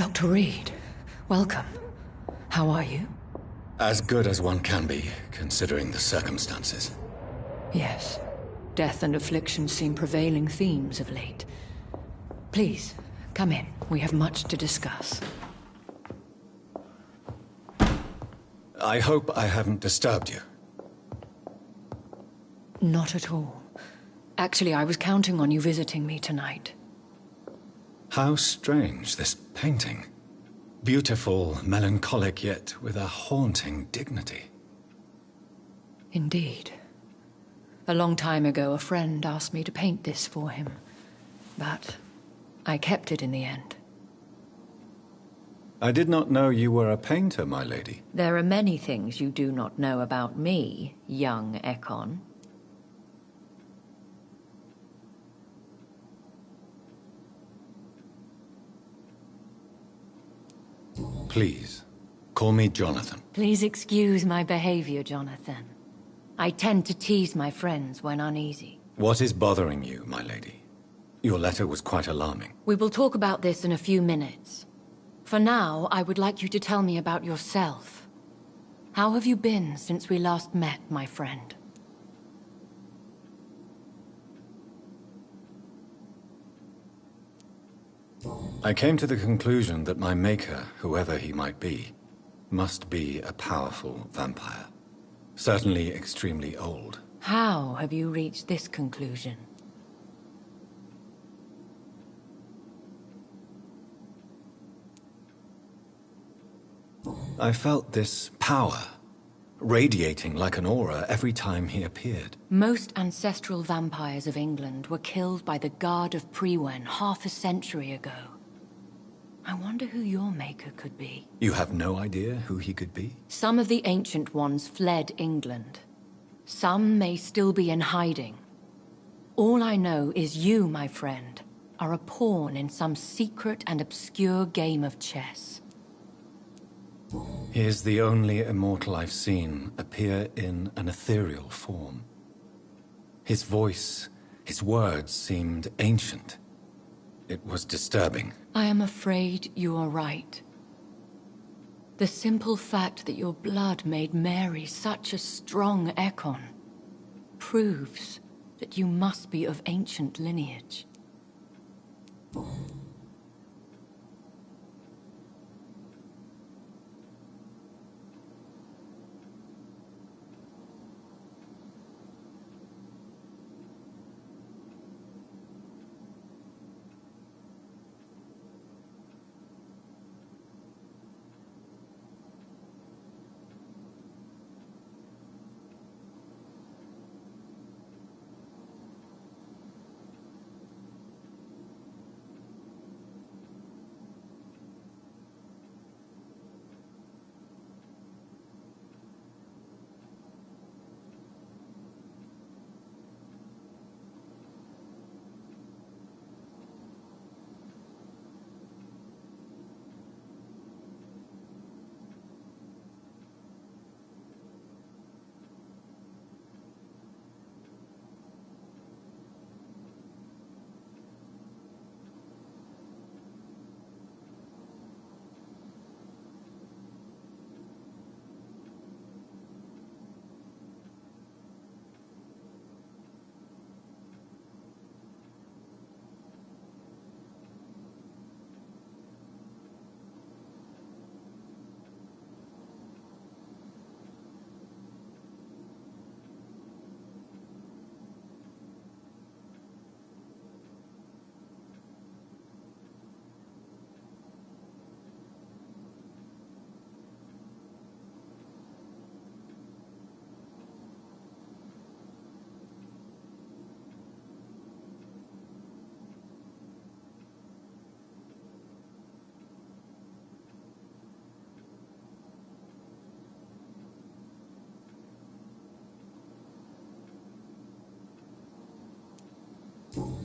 Dr. Reed, welcome. How are you? As good as one can be, considering the circumstances. Yes. Death and affliction seem prevailing themes of late. Please, come in. We have much to discuss. I hope I haven't disturbed you. Not at all. Actually, I was counting on you visiting me tonight. How strange, this painting. Beautiful, melancholic, yet with a haunting dignity. Indeed. A long time ago, a friend asked me to paint this for him. But I kept it in the end. I did not know you were a painter, my lady. There are many things you do not know about me, young Ekon. Please, call me Jonathan. Please excuse my behavior, Jonathan. I tend to tease my friends when uneasy. What is bothering you, my lady? Your letter was quite alarming. We will talk about this in a few minutes. For now, I would like you to tell me about yourself. How have you been since we last met, my friend? I came to the conclusion that my maker, whoever he might be, must be a powerful vampire. Certainly extremely old. How have you reached this conclusion? I felt this power, radiating like an aura every time he appeared. Most ancestral vampires of England were killed by the Guard of Priwen half a century ago. I wonder who your maker could be. You have no idea who he could be? Some of the ancient ones fled England. Some may still be in hiding. All I know is you, my friend, are a pawn in some secret and obscure game of chess. He is the only immortal I've seen appear in an ethereal form. His voice, his words seemed ancient. It was disturbing. I am afraid you are right. The simple fact that your blood made Mary such a strong Ekon proves that you must be of ancient lineage.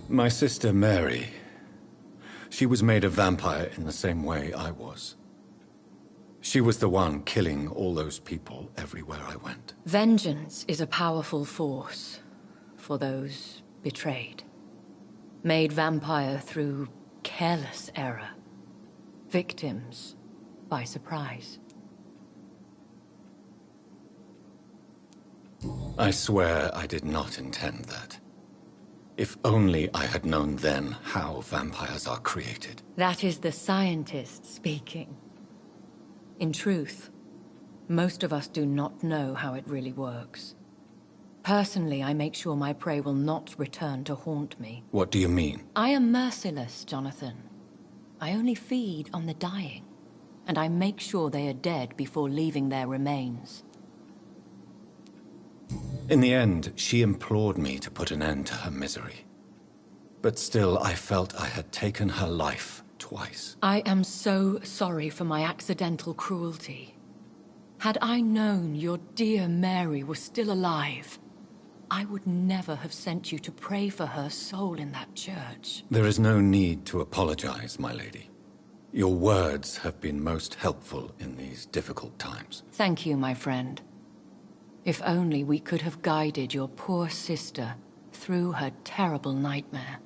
My sister Mary, she was made a vampire in the same way I was. She was the one killing all those people everywhere I went. Vengeance is a powerful force for those betrayed. Made vampire through careless error. victims by surprise. I swear I did not intend that. If only I had known then how vampires are created. That is the scientist speaking. In truth, most of us do not know how it really works. Personally, I make sure my prey will not return to haunt me. What do you mean? I am merciless, Jonathan. I only feed on the dying, and I make sure they are dead before leaving their remains. In the end, she implored me to put an end to her misery. But still, I felt I had taken her life twice. I am so sorry for my accidental cruelty. Had I known your dear Mary was still alive, I would never have sent you to pray for her soul in that church. There is no need to apologize, my lady. Your words have been most helpful in these difficult times. Thank you, my friend. If only we could have guided your poor sister through her terrible nightmare.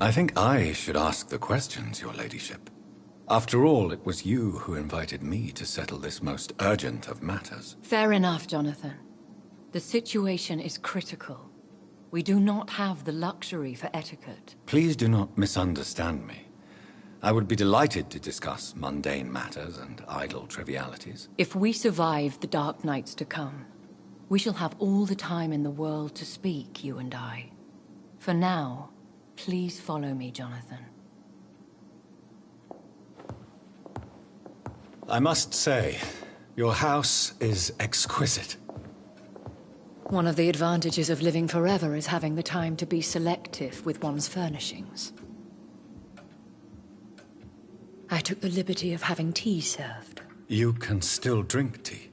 I think I should ask the questions, your ladyship. After all, it was you who invited me to settle this most urgent of matters. Fair enough, Jonathan. The situation is critical. We do not have the luxury for etiquette. Please do not misunderstand me. I would be delighted to discuss mundane matters and idle trivialities. If we survive the dark nights to come, we shall have all the time in the world to speak, you and I. For now, please follow me, Jonathan. I must say, your house is exquisite. One of the advantages of living forever is having the time to be selective with one's furnishings. I took the liberty of having tea served. You can still drink tea.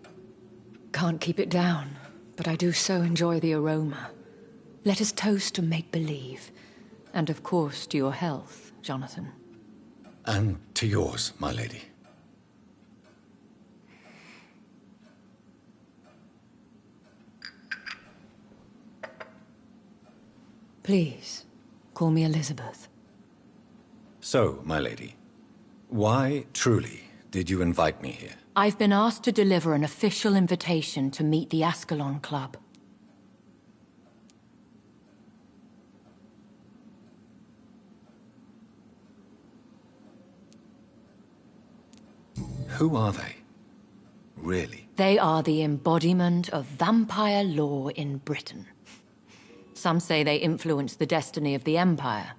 Can't keep it down, but I do so enjoy the aroma. Let us toast to make-believe. And of course, to your health, Jonathan. And to yours, my lady. Please, call me Elizabeth. So, my lady, why, truly, did you invite me here? I've been asked to deliver an official invitation to meet the Ascalon Club. Who are they? Really? They are the embodiment of vampire law in Britain. Some say they influence the destiny of the Empire.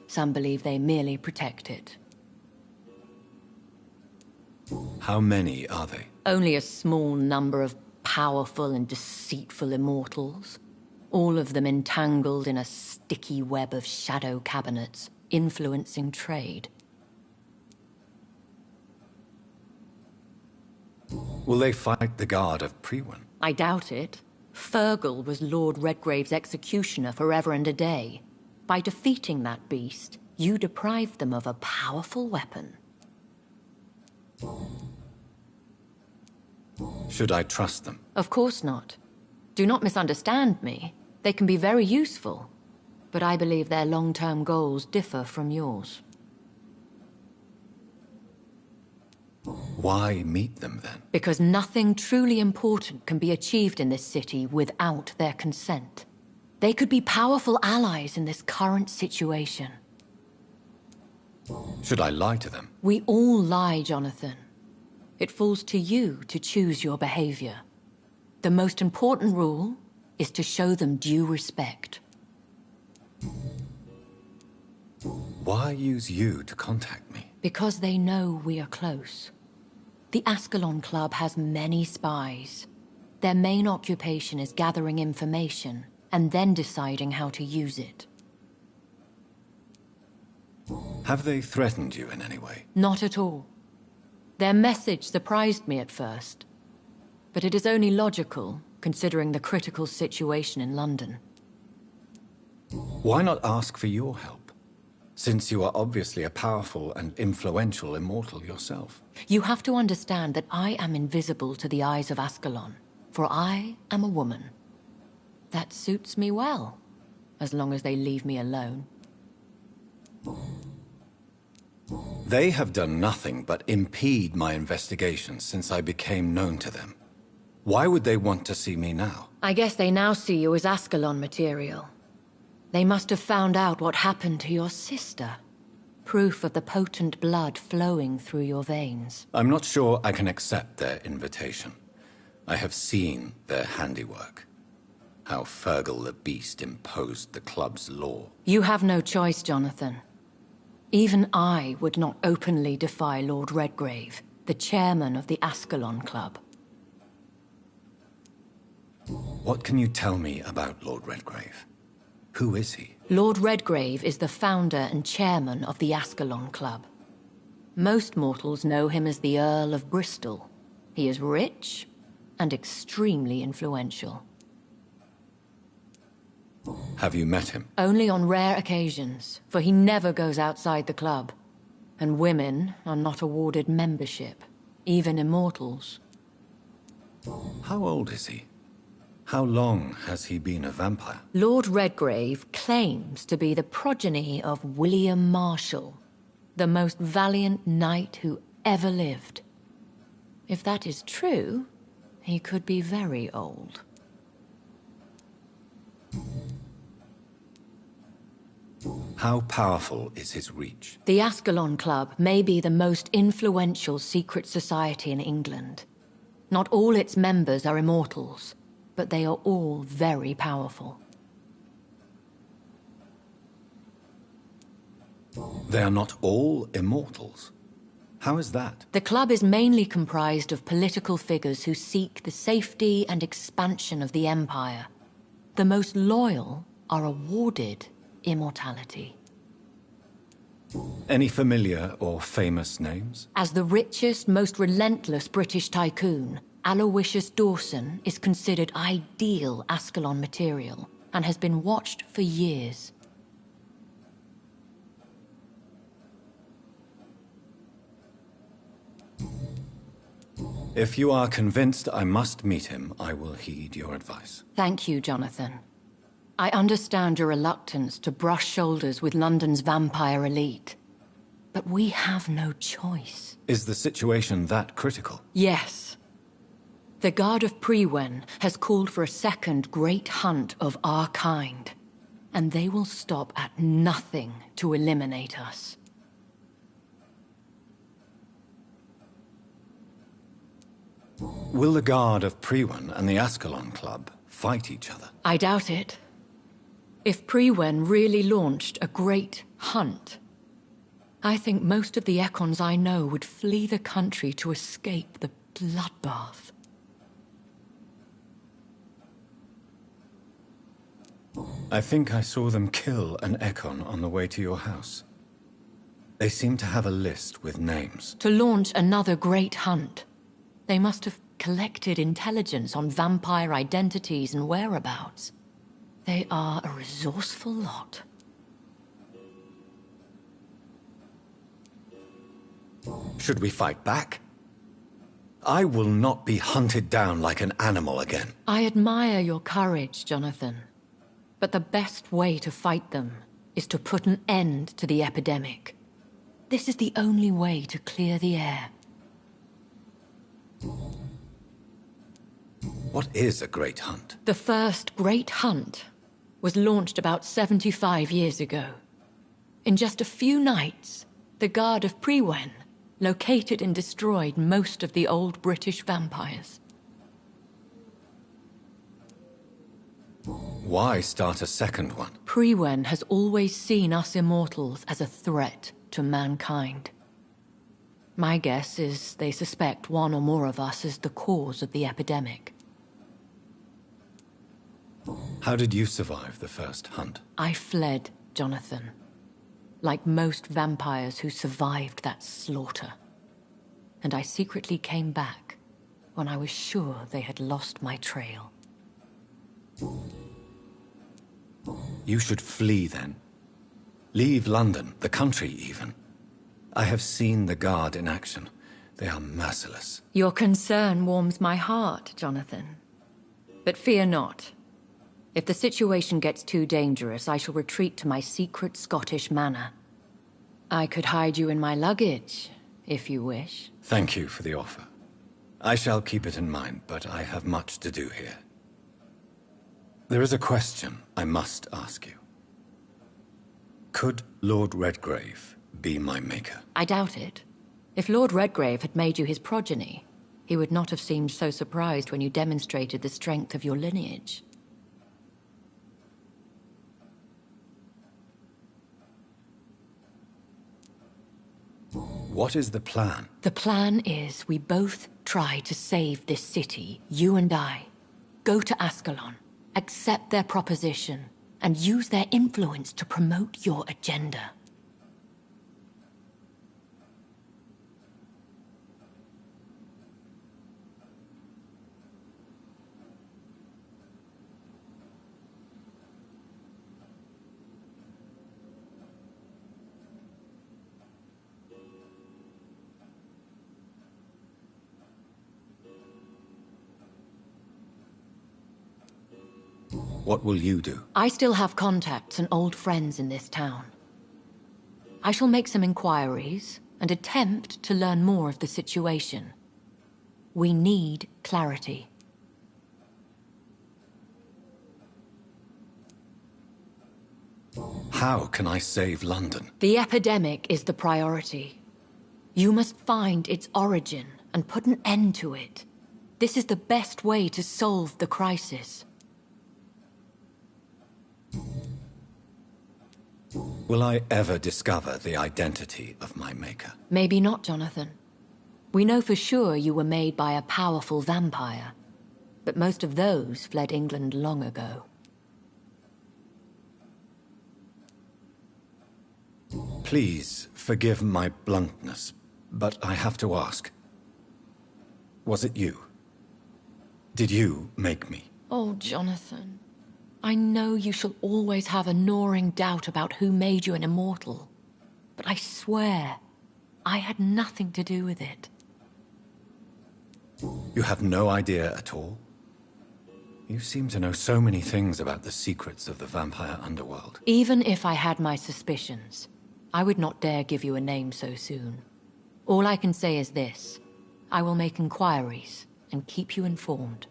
Some believe they merely protect it. How many are they? Only a small number of powerful and deceitful immortals. All of them entangled in a sticky web of shadow cabinets, influencing trade. Will they fight the guard of Priwen? I doubt it. Fergal was Lord Redgrave's executioner forever and a day. By defeating that beast, you deprived them of a powerful weapon. Should I trust them? Of course not. Do not misunderstand me. They can be very useful. But I believe their long-term goals differ from yours. Why meet them, then? Because nothing truly important can be achieved in this city without their consent. They could be powerful allies in this current situation. Should I lie to them? We all lie, Jonathan. It falls to you to choose your behavior. The most important rule is to show them due respect. Why use you to contact me? Because they know we are close. The Ascalon Club has many spies. Their main occupation is gathering information and then deciding how to use it. Have they threatened you in any way? Not at all. Their message surprised me at first, but it is only logical, considering the critical situation in London. Why not ask for your help, since you are obviously a powerful and influential immortal yourself? You have to understand that I am invisible to the eyes of Ascalon, for I am a woman. That suits me well, as long as they leave me alone. They have done nothing but impede my investigations since I became known to them. Why would they want to see me now? I guess they now see you as Ascalon material. They must have found out what happened to your sister. Proof of the potent blood flowing through your veins. I'm not sure I can accept their invitation. I have seen their handiwork. How Fergal the Beast imposed the club's law. You have no choice, Jonathan. Even I would not openly defy Lord Redgrave, the chairman of the Ascalon Club. What can you tell me about Lord Redgrave? Who is he? Lord Redgrave is the founder and chairman of the Ascalon Club. Most mortals know him as the Earl of Bristol. He is rich and extremely influential. Have you met him? Only on rare occasions, for he never goes outside the club. And women are not awarded membership, even immortals. How old is he? How long has he been a vampire? Lord Redgrave claims to be the progeny of William Marshall, the most valiant knight who ever lived. If that is true, he could be very old. How powerful is his reach? The Ascalon Club may be the most influential secret society in England. Not all its members are immortals, but they are all very powerful. They are not all immortals. How is that? The club is mainly comprised of political figures who seek the safety and expansion of the Empire. The most loyal are awarded immortality. Any familiar or famous names? As the richest, most relentless British tycoon, Aloysius Dawson is considered ideal Ascalon material and has been watched for years. If you are convinced I must meet him, I will heed your advice. Thank you, Jonathan. I understand your reluctance to brush shoulders with London's vampire elite. But we have no choice. Is the situation that critical? Yes. The Guard of Prewen has called for a second great hunt of our kind. And they will stop at nothing to eliminate us. Will the Guard of Prewen and the Ascalon Club fight each other? I doubt it. If Prewen really launched a great hunt, I think most of the Ekons I know would flee the country to escape the bloodbath. I think I saw them kill an Ekon on the way to your house. They seem to have a list with names. To launch another great hunt, they must have collected intelligence on vampire identities and whereabouts. They are a resourceful lot. Should we fight back? I will not be hunted down like an animal again. I admire your courage, Jonathan. But the best way to fight them is to put an end to the epidemic. This is the only way to clear the air. What is a great hunt? The first great hunt was launched about 75 years ago. In just a few nights, the Guard of Prewen located and destroyed most of the old British vampires. Why start a second one? Prewen has always seen us immortals as a threat to mankind. My guess is they suspect one or more of us is the cause of the epidemic. How did you survive the first hunt? I fled, Jonathan. like most vampires who survived that slaughter. And I secretly came back when I was sure they had lost my trail. You should flee then. Leave London, the country even. I have seen the Guard in action. They are merciless. Your concern warms my heart, Jonathan. But fear not. If the situation gets too dangerous, I shall retreat to my secret Scottish manor. I could hide you in my luggage, if you wish. Thank you for the offer. I shall keep it in mind, but I have much to do here. There is a question I must ask you. Could Lord Redgrave be my maker? I doubt it. If Lord Redgrave had made you his progeny, he would not have seemed so surprised when you demonstrated the strength of your lineage. What is the plan? The plan is we both try to save this city, you and I. Go to Ascalon, accept their proposition, and use their influence to promote your agenda. What will you do? I still have contacts and old friends in this town. I shall make some inquiries and attempt to learn more of the situation. We need clarity. How can I save London? The epidemic is the priority. You must find its origin and put an end to it. This is the best way to solve the crisis. Will I ever discover the identity of my maker? Maybe not, Jonathan. We know for sure you were made by a powerful vampire, but most of those fled England long ago. Please forgive my bluntness, but I have to ask. Was it you? Did you make me? Oh, Jonathan. I know you shall always have a gnawing doubt about who made you an immortal, but I swear, I had nothing to do with it. You have no idea at all? You seem to know so many things about the secrets of the vampire underworld. Even if I had my suspicions, I would not dare give you a name so soon. All I can say is this: I will make inquiries and keep you informed.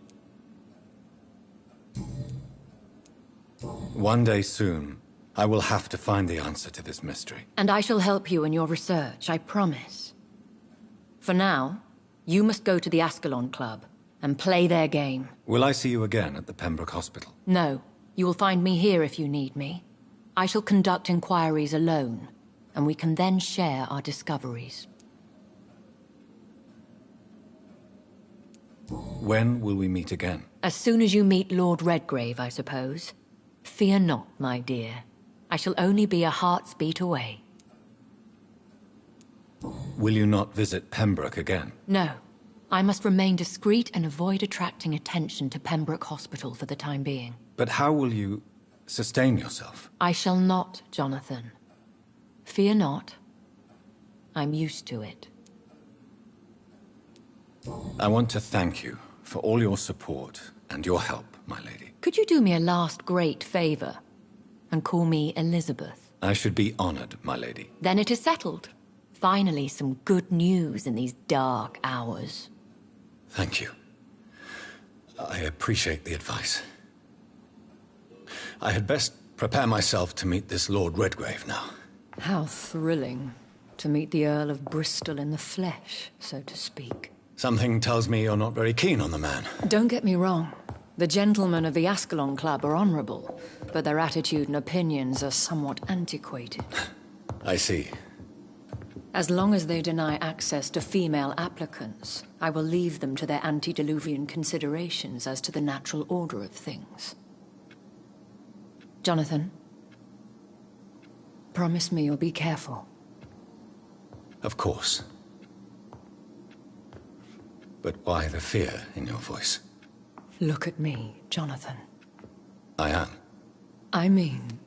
One day soon, I will have to find the answer to this mystery. And I shall help you in your research, I promise. For now, you must go to the Ascalon Club and play their game. Will I see you again at the Pembroke Hospital? No, you will find me here if you need me. I shall conduct inquiries alone, and we can then share our discoveries. When will we meet again? As soon as you meet Lord Redgrave, I suppose. Fear not, my dear. I shall only be a heart's beat away. Will you not visit Pembroke again? No. I must remain discreet and avoid attracting attention to Pembroke Hospital for the time being. But how will you sustain yourself? I shall not, Jonathan. Fear not. I'm used to it. I want to thank you for all your support and your help, my lady. Could you do me a last great favor and call me Elizabeth? I should be honored, my lady. Then it is settled. Finally, some good news in these dark hours. Thank you. I appreciate the advice. I had best prepare myself to meet this Lord Redgrave now. How thrilling to meet the Earl of Bristol in the flesh, so to speak. Something tells me you're not very keen on the man. Don't get me wrong. The gentlemen of the Ascalon Club are honorable, but their attitude and opinions are somewhat antiquated. I see. As long as they deny access to female applicants, I will leave them to their antediluvian considerations as to the natural order of things. Jonathan, Promise me you'll be careful. Of course. But why the fear in your voice? Look at me, Jonathan. I am. I mean,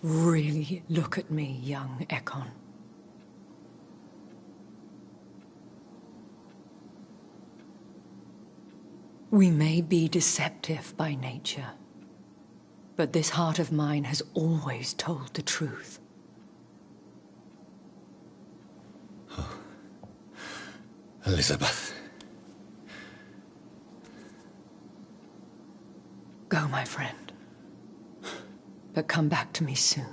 really look at me, young Ekon. We may be deceptive by nature, but this heart of mine has always told the truth. Oh. Elizabeth. Go, my friend. But come back to me soon.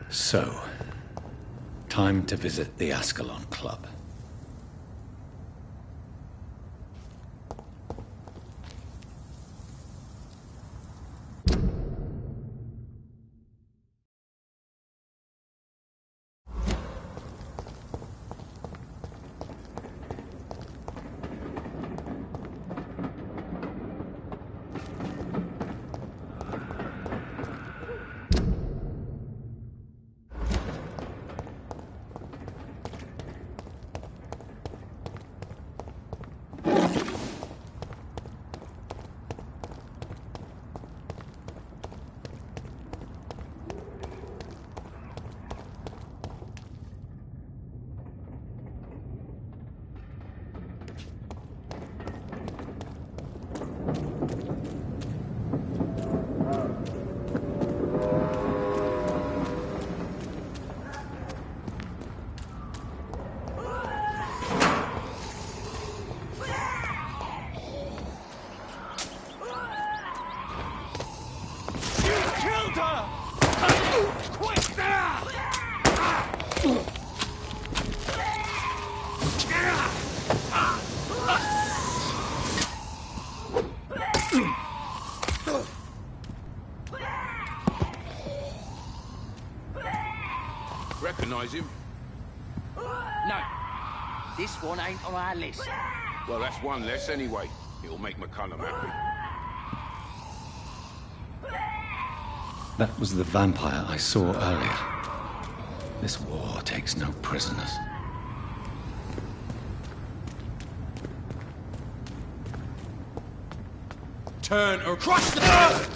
So, time to visit the Ascalon Club. Recognize him? No. This one ain't on our list. Well, that's one less anyway. It'll make McCullum happy. That was the vampire I saw earlier. This war takes no prisoners. Turn or crush the...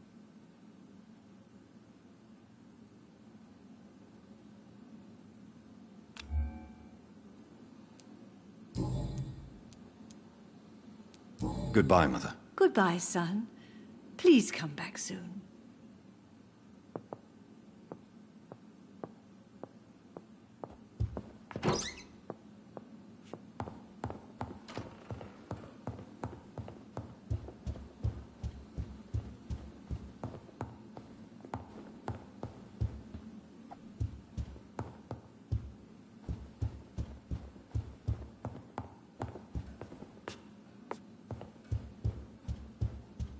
Goodbye, Mother. Goodbye, son. Please come back soon.